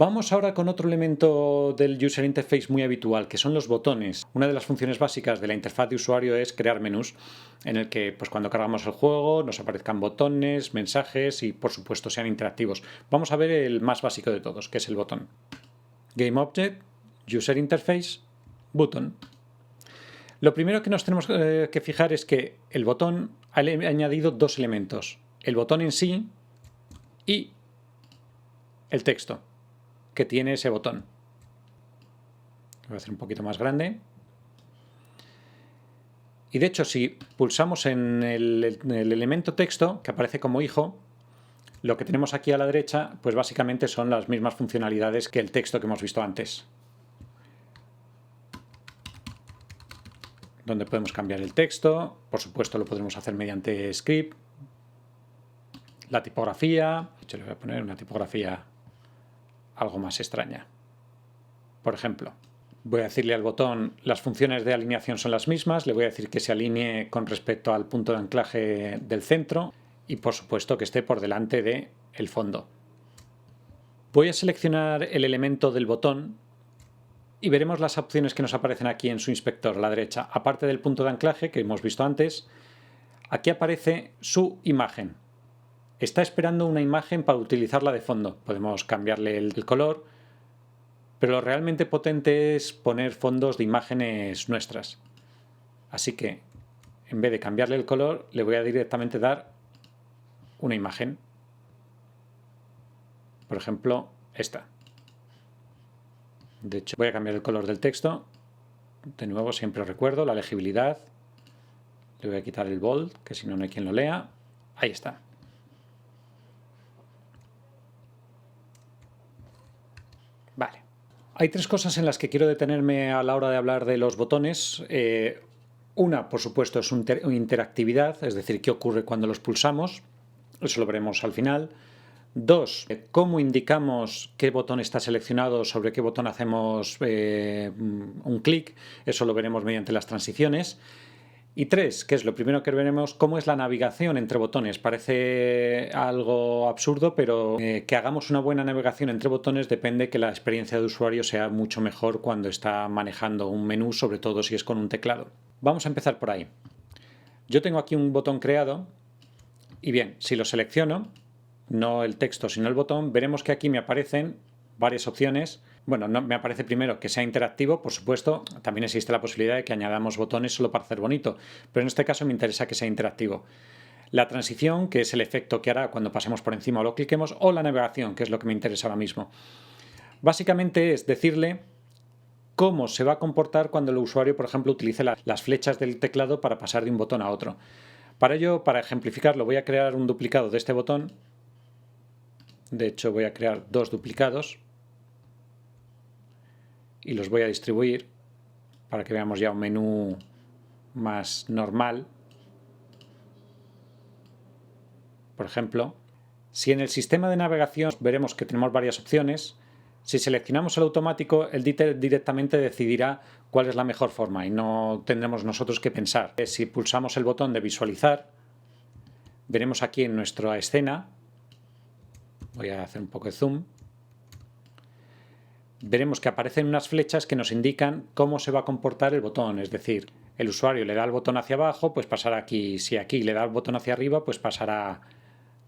Vamos ahora con otro elemento del User Interface muy habitual, que son los botones. Una de las funciones básicas de la interfaz de usuario es crear menús, en el que cuando cargamos el juego nos aparezcan botones, mensajes y por supuesto sean interactivos. Vamos a ver el más básico de todos, que es el botón. Game Object, User Interface, Button. Lo primero que nos tenemos que fijar es que el botón ha añadido dos elementos, el botón en sí y el texto que tiene ese botón. Lo voy a hacer un poquito más grande. Y de hecho, si pulsamos en el elemento texto, que aparece como hijo, lo que tenemos aquí a la derecha, pues básicamente son las mismas funcionalidades que el texto que hemos visto antes. Donde podemos cambiar el texto, por supuesto lo podremos hacer mediante script. La tipografía, yo le voy a poner una tipografía algo más extraña. Por ejemplo, voy a decirle al botón, las funciones de alineación son las mismas, le voy a decir que se alinee con respecto al punto de anclaje del centro y por supuesto que esté por delante del fondo. Voy a seleccionar el elemento del botón y veremos las opciones que nos aparecen aquí en su inspector a la derecha. Aparte del punto de anclaje que hemos visto antes, aquí aparece su imagen. Está esperando una imagen para utilizarla de fondo. Podemos cambiarle el color, pero lo realmente potente es poner fondos de imágenes nuestras. Así que, en vez de cambiarle el color, le voy a directamente dar una imagen. Por ejemplo, esta. De hecho, voy a cambiar el color del texto. De nuevo, siempre recuerdo la legibilidad. Le voy a quitar el bold, que si no, no hay quien lo lea. Ahí está. Vale. Hay tres cosas en las que quiero detenerme a la hora de hablar de los botones. Una, por supuesto, es interactividad, es decir, qué ocurre cuando los pulsamos. Eso lo veremos al final. Dos, cómo indicamos qué botón está seleccionado, sobre qué botón hacemos un clic. Eso lo veremos mediante las transiciones. Y tres, que es lo primero que veremos, cómo es la navegación entre botones. Parece algo absurdo, pero que hagamos una buena navegación entre botones depende que la experiencia de usuario sea mucho mejor cuando está manejando un menú, sobre todo si es con un teclado. Vamos a empezar por ahí. Yo tengo aquí un botón creado y bien, si lo selecciono, no el texto sino el botón, veremos que aquí me aparecen varias opciones. Bueno, no, me aparece primero que sea interactivo, por supuesto, también existe la posibilidad de que añadamos botones solo para hacer bonito, pero en este caso me interesa que sea interactivo. La transición, que es el efecto que hará cuando pasemos por encima o lo cliquemos, o la navegación, que es lo que me interesa ahora mismo. Básicamente es decirle cómo se va a comportar cuando el usuario, por ejemplo, utilice las flechas del teclado para pasar de un botón a otro. Para ello, para ejemplificarlo, voy a crear un duplicado de este botón. De hecho, voy a crear dos duplicados y los voy a distribuir para que veamos ya un menú más normal. Por ejemplo, si en el sistema de navegación veremos que tenemos varias opciones, si seleccionamos el automático, el directamente decidirá cuál es la mejor forma y no tendremos nosotros que pensar. Si pulsamos el botón de visualizar, veremos aquí en nuestra escena, voy a hacer un poco de zoom, veremos que aparecen unas flechas que nos indican cómo se va a comportar el botón, es decir, el usuario le da el botón hacia abajo, pues pasará aquí, si aquí le da el botón hacia arriba, pues pasará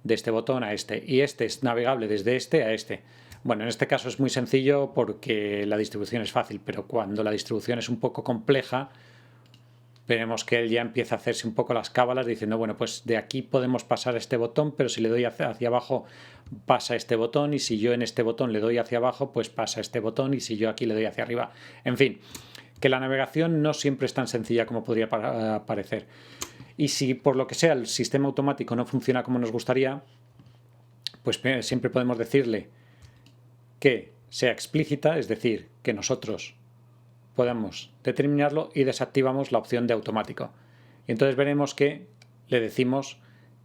de este botón a este, y este es navegable desde este a este. Bueno, en este caso es muy sencillo porque la distribución es fácil, pero cuando la distribución es un poco compleja, veremos que él ya empieza a hacerse un poco las cábalas diciendo, bueno, pues de aquí podemos pasar este botón, pero si le doy hacia abajo pasa este botón, y si yo en este botón le doy hacia abajo, pues pasa este botón, y si yo aquí le doy hacia arriba. En fin, que la navegación no siempre es tan sencilla como podría parecer. Y si por lo que sea el sistema automático no funciona como nos gustaría, pues siempre podemos decirle que sea explícita, es decir, que nosotros podamos determinarlo, y desactivamos la opción de automático. Y entonces veremos que le decimos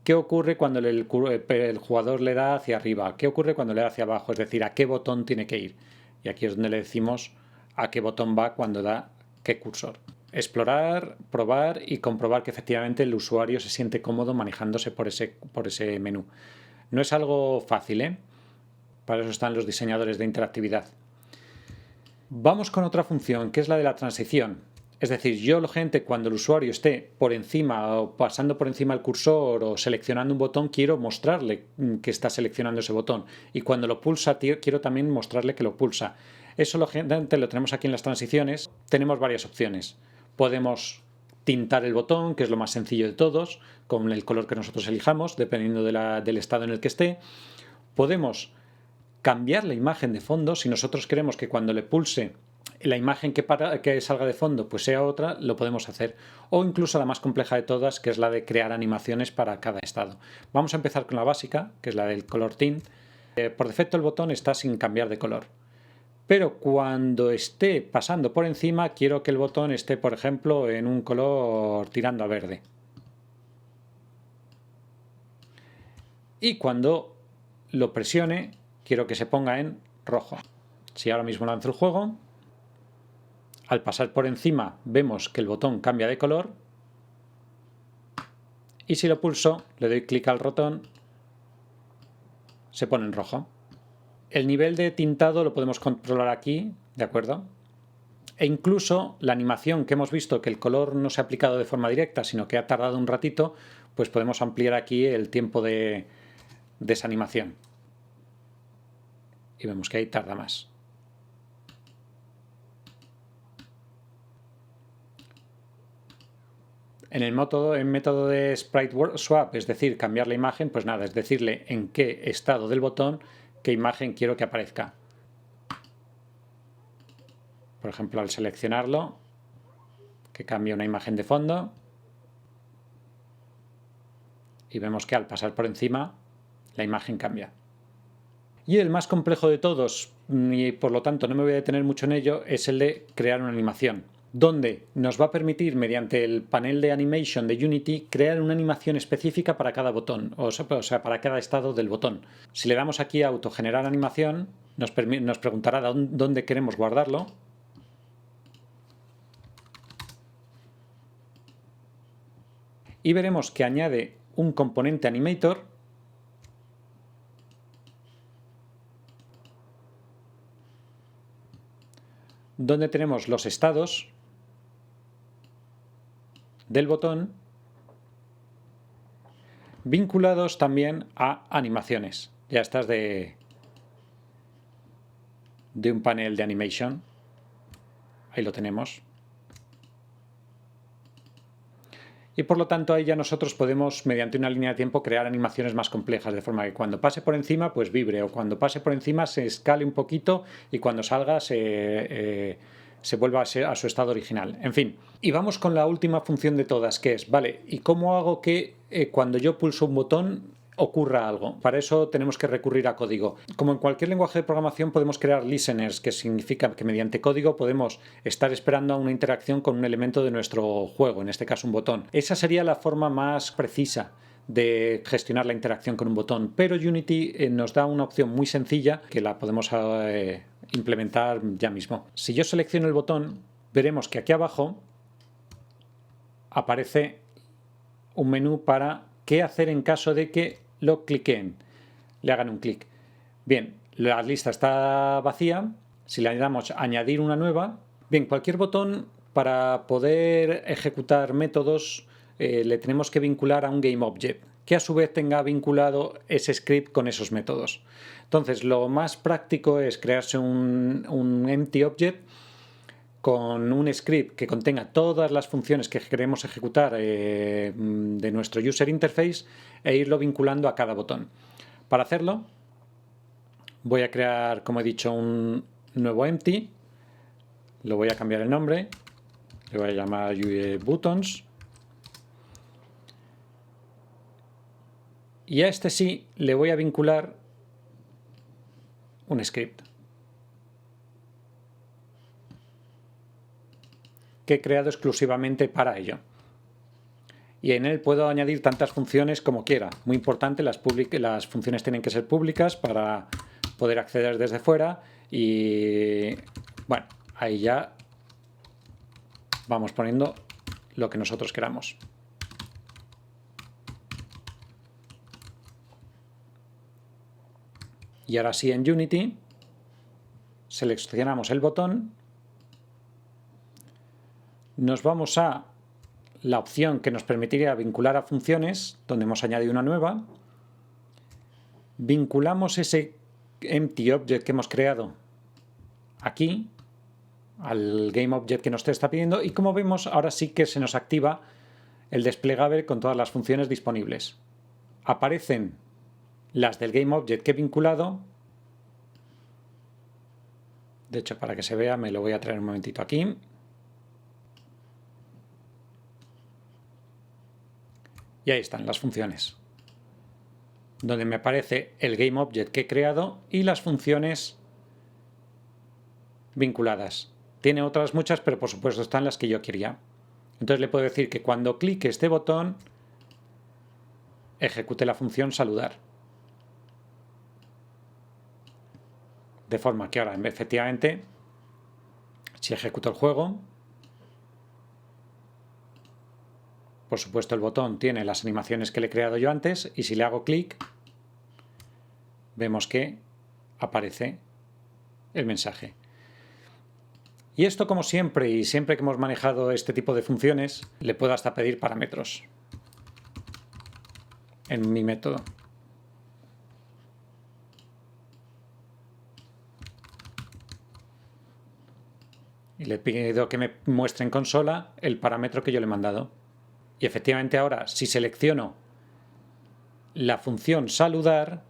qué ocurre cuando el jugador le da hacia arriba, qué ocurre cuando le da hacia abajo, es decir, a qué botón tiene que ir. Y aquí es donde le decimos a qué botón va cuando da qué cursor. Explorar, probar y comprobar que efectivamente el usuario se siente cómodo manejándose por ese menú. No es algo fácil, Para eso están los diseñadores de interactividad. Vamos con otra función, que es la de la transición. Es decir, yo, gente, cuando el usuario esté por encima o pasando por encima del cursor o seleccionando un botón, quiero mostrarle que está seleccionando ese botón. Y cuando lo pulsa, quiero también mostrarle que lo pulsa. Eso, gente, lo tenemos aquí en las transiciones. Tenemos varias opciones. Podemos tintar el botón, que es lo más sencillo de todos, con el color que nosotros elijamos, dependiendo del estado en el que esté. Podemos cambiar la imagen de fondo. Si nosotros queremos que cuando le pulse la imagen que salga de fondo pues sea otra, lo podemos hacer. O incluso la más compleja de todas, que es la de crear animaciones para cada estado. Vamos a empezar con la básica, que es la del color tint. Por defecto el botón está sin cambiar de color. Pero cuando esté pasando por encima, quiero que el botón esté, por ejemplo, en un color tirando a verde. Y cuando lo presione, quiero que se ponga en rojo. Si ahora mismo lanzo el juego, al pasar por encima vemos que el botón cambia de color. Y si lo pulso, le doy clic al ratón, se pone en rojo. El nivel de tintado lo podemos controlar aquí, ¿de acuerdo? E incluso la animación que hemos visto, que el color no se ha aplicado de forma directa, sino que ha tardado un ratito, pues podemos ampliar aquí el tiempo de esa animación. Y vemos que ahí tarda más. En el método de sprite swap, es decir, cambiar la imagen, pues nada, es decirle en qué estado del botón, qué imagen quiero que aparezca. Por ejemplo, al seleccionarlo, que cambie una imagen de fondo. Y vemos que al pasar por encima, la imagen cambia. Y el más complejo de todos, y por lo tanto no me voy a detener mucho en ello, es el de crear una animación, donde nos va a permitir, mediante el panel de animation de Unity, crear una animación específica para cada botón, o sea, para cada estado del botón. Si le damos aquí a autogenerar animación, nos preguntará dónde queremos guardarlo. Y veremos que añade un componente animator donde tenemos los estados del botón vinculados también a animaciones. Ya estás de un panel de animation. Ahí lo tenemos. Y por lo tanto ahí ya nosotros podemos, mediante una línea de tiempo, crear animaciones más complejas, de forma que cuando pase por encima pues vibre, o cuando pase por encima se escale un poquito y cuando salga se vuelva a su estado original. En fin, y vamos con la última función de todas, que es, vale, ¿y cómo hago que cuando yo pulso un botón ocurra algo? Para eso tenemos que recurrir a código. Como en cualquier lenguaje de programación podemos crear listeners, que significa que mediante código podemos estar esperando a una interacción con un elemento de nuestro juego, en este caso un botón. Esa sería la forma más precisa de gestionar la interacción con un botón, pero Unity nos da una opción muy sencilla que la podemos implementar ya mismo. Si yo selecciono el botón, veremos que aquí abajo aparece un menú para qué hacer en caso de que lo cliquen, le hagan un clic. Bien, la lista está vacía. Si le damos a añadir una nueva, bien, cualquier botón para poder ejecutar métodos le tenemos que vincular a un GameObject, que a su vez tenga vinculado ese script con esos métodos. Entonces, lo más práctico es crearse un empty object con un script que contenga todas las funciones que queremos ejecutar de nuestro user interface e irlo vinculando a cada botón. Para hacerlo, voy a crear, como he dicho, un nuevo empty. Lo voy a cambiar el nombre. Le voy a llamar buttons. Y a este sí le voy a vincular un script que he creado exclusivamente para ello. Y en él puedo añadir tantas funciones como quiera. Muy importante, las funciones tienen que ser públicas para poder acceder desde fuera. Y bueno, ahí ya vamos poniendo lo que nosotros queramos. Y ahora sí, en Unity seleccionamos el botón, nos vamos a la opción que nos permitiría vincular a funciones, donde hemos añadido una nueva, vinculamos ese empty object que hemos creado aquí, al GameObject que nos está pidiendo, y como vemos ahora sí que se nos activa el desplegable con todas las funciones disponibles. Aparecen las del GameObject que he vinculado. De hecho, para que se vea me lo voy a traer un momentito aquí. Y ahí están las funciones, donde me aparece el GameObject que he creado y las funciones vinculadas. Tiene otras muchas, pero por supuesto están las que yo quería. Entonces le puedo decir que cuando clique este botón ejecute la función saludar. De forma que ahora efectivamente, si ejecuto el juego, por supuesto el botón tiene las animaciones que le he creado yo antes, y si le hago clic vemos que aparece el mensaje. Y esto, como siempre, y siempre que hemos manejado este tipo de funciones, le puedo hasta pedir parámetros en mi método. Y le pido que me muestre en consola el parámetro que yo le he mandado. Y efectivamente ahora, si selecciono la función saludar,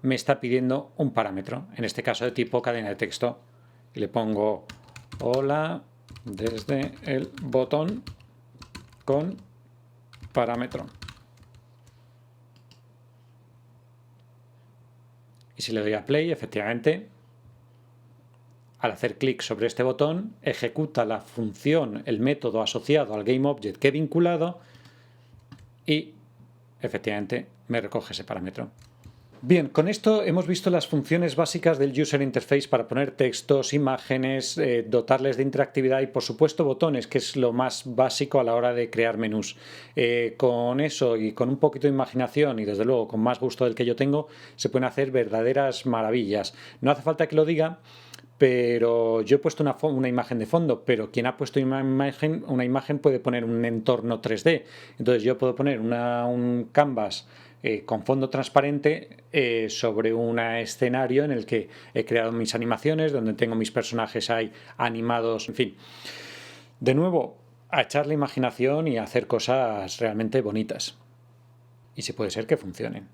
me está pidiendo un parámetro, en este caso de tipo cadena de texto. Y le pongo hola desde el botón con parámetro. Y si le doy a play, efectivamente, al hacer clic sobre este botón, ejecuta la función, el método asociado al GameObject que he vinculado y efectivamente me recoge ese parámetro. Bien, con esto hemos visto las funciones básicas del User Interface para poner textos, imágenes, dotarles de interactividad y por supuesto botones, que es lo más básico a la hora de crear menús. Con eso y con un poquito de imaginación y desde luego con más gusto del que yo tengo, se pueden hacer verdaderas maravillas. No hace falta que lo diga, pero yo he puesto una imagen de fondo, pero quien ha puesto una imagen puede poner un entorno 3D. Entonces yo puedo poner un canvas con fondo transparente sobre un escenario en el que he creado mis animaciones, donde tengo mis personajes ahí animados, en fin. De nuevo, a echar la imaginación y a hacer cosas realmente bonitas. Y si puede ser que funcionen.